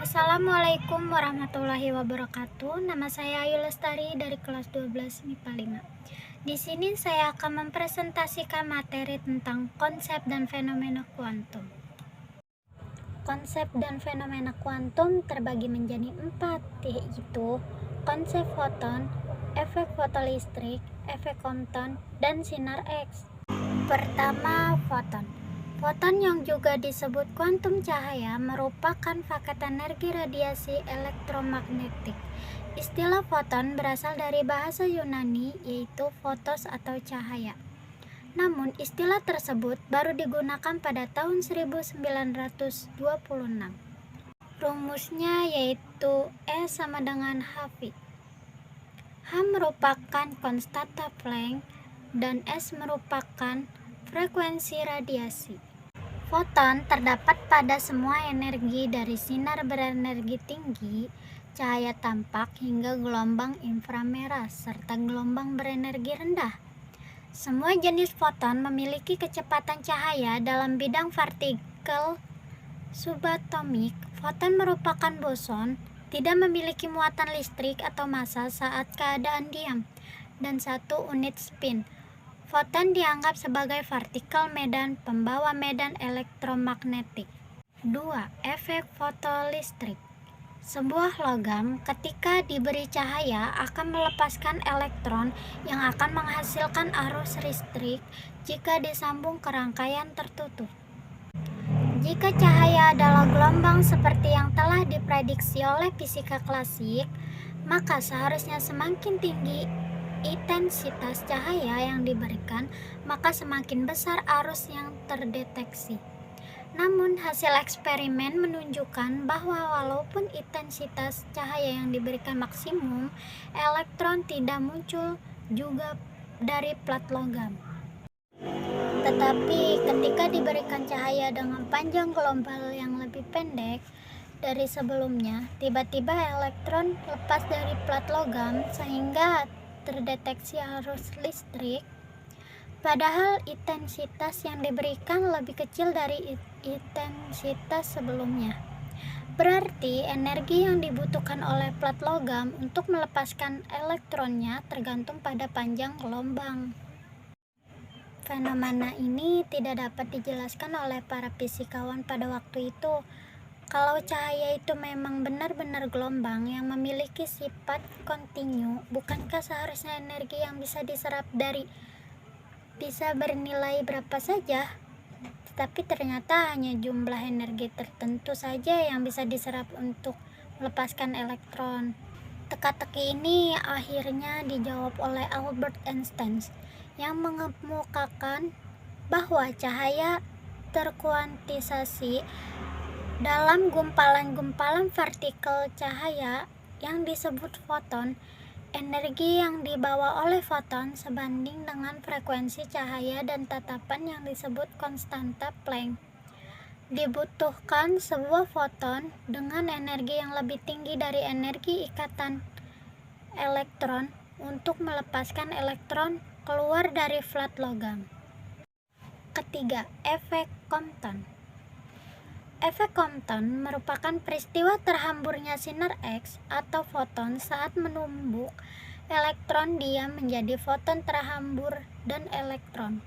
Assalamualaikum warahmatullahi wabarakatuh. Nama saya Ayu Lestari dari kelas 12 MIPA 5. Di sini saya akan mempresentasikan materi tentang konsep dan fenomena kuantum. Konsep dan fenomena kuantum terbagi menjadi 4, yaitu konsep foton, efek fotolistrik, efek Compton, dan sinar X. Pertama, foton. Foton yang juga disebut kuantum cahaya merupakan paket energi radiasi elektromagnetik. Istilah foton berasal dari bahasa Yunani yaitu fotos atau cahaya. Namun istilah tersebut baru digunakan pada tahun 1926. Rumusnya yaitu E sama dengan Hv. H merupakan konstanta Planck dan S merupakan frekuensi radiasi. Foton terdapat pada semua energi dari sinar berenergi tinggi, cahaya tampak hingga gelombang inframerah serta gelombang berenergi rendah. Semua jenis foton memiliki kecepatan cahaya dalam bidang partikel subatomik. Foton merupakan boson, tidak memiliki muatan listrik atau massa saat keadaan diam, dan 1 unit spin. Foton dianggap sebagai partikel medan pembawa medan elektromagnetik. 2. Efek fotolistrik. Sebuah logam ketika diberi cahaya akan melepaskan elektron yang akan menghasilkan arus listrik jika disambung ke rangkaian tertutup. Jika cahaya adalah gelombang seperti yang telah diprediksi oleh fisika klasik, maka seharusnya semakin tinggi intensitas cahaya yang diberikan, maka semakin besar arus yang terdeteksi. Namun hasil eksperimen menunjukkan bahwa walaupun intensitas cahaya yang diberikan maksimum, elektron tidak muncul juga dari plat logam. Tetapi ketika diberikan cahaya dengan panjang gelombang yang lebih pendek dari sebelumnya, tiba-tiba elektron lepas dari plat logam sehingga terdeteksi arus listrik, padahal intensitas yang diberikan lebih kecil dari intensitas sebelumnya. Berarti energi yang dibutuhkan oleh plat logam untuk melepaskan elektronnya tergantung pada panjang gelombang. Fenomena ini tidak dapat dijelaskan oleh para fisikawan pada waktu itu. Kalau cahaya itu memang benar-benar gelombang yang memiliki sifat kontinu, bukankah seharusnya energi yang bisa diserap bisa bernilai berapa saja? Tetapi ternyata hanya jumlah energi tertentu saja yang bisa diserap untuk melepaskan elektron. Teka-teki ini akhirnya dijawab oleh Albert Einstein yang mengemukakan bahwa cahaya terkuantisasi dalam gumpalan-gumpalan partikel cahaya yang disebut foton. Energi yang dibawa oleh foton sebanding dengan frekuensi cahaya dan tatapan yang disebut konstanta Planck. Dibutuhkan sebuah foton dengan energi yang lebih tinggi dari energi ikatan elektron untuk melepaskan elektron keluar dari flat logam. Ketiga, efek Compton. Efek Compton merupakan peristiwa terhamburnya sinar X atau foton saat menumbuk elektron diam menjadi foton terhambur dan elektron.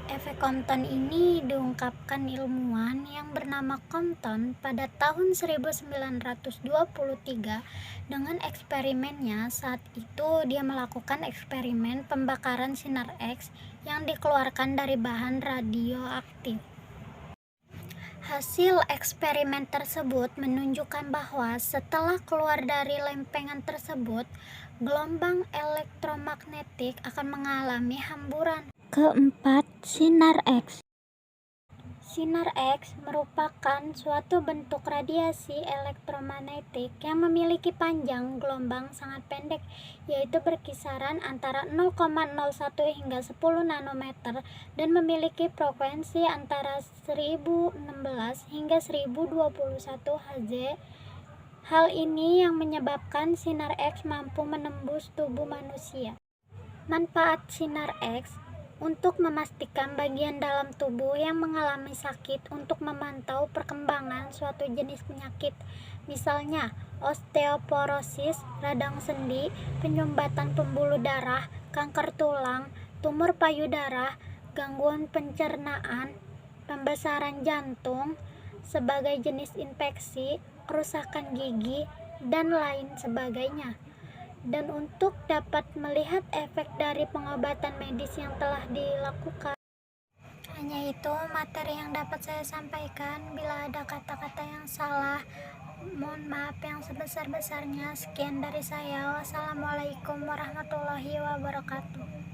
Efek Compton ini diungkapkan ilmuwan yang bernama Compton pada tahun 1923 dengan eksperimennya. Saat itu dia melakukan eksperimen pembakaran sinar X yang dikeluarkan dari bahan radioaktif. Hasil eksperimen tersebut menunjukkan bahwa setelah keluar dari lempengan tersebut, gelombang elektromagnetik akan mengalami hamburan. Keempat, sinar X. Sinar X merupakan suatu bentuk radiasi elektromagnetik yang memiliki panjang gelombang sangat pendek, yaitu berkisaran antara 0,01 hingga 10 nanometer dan memiliki frekuensi antara 1016 hingga 1021 Hz. Hal ini yang menyebabkan sinar X mampu menembus tubuh manusia. Manfaat sinar X. untuk memastikan bagian dalam tubuh yang mengalami sakit untuk memantau perkembangan suatu jenis penyakit, misalnya osteoporosis, radang sendi, penyumbatan pembuluh darah, kanker tulang, tumor payudara, gangguan pencernaan, pembesaran jantung, sebagai jenis infeksi, kerusakan gigi, dan lain sebagainya. Dan untuk dapat melihat efek dari pengobatan medis yang telah dilakukan, hanya itu materi yang dapat saya sampaikan. Bila ada kata-kata yang salah, mohon maaf yang sebesar-besarnya. Sekian dari saya. Wassalamualaikum warahmatullahi wabarakatuh.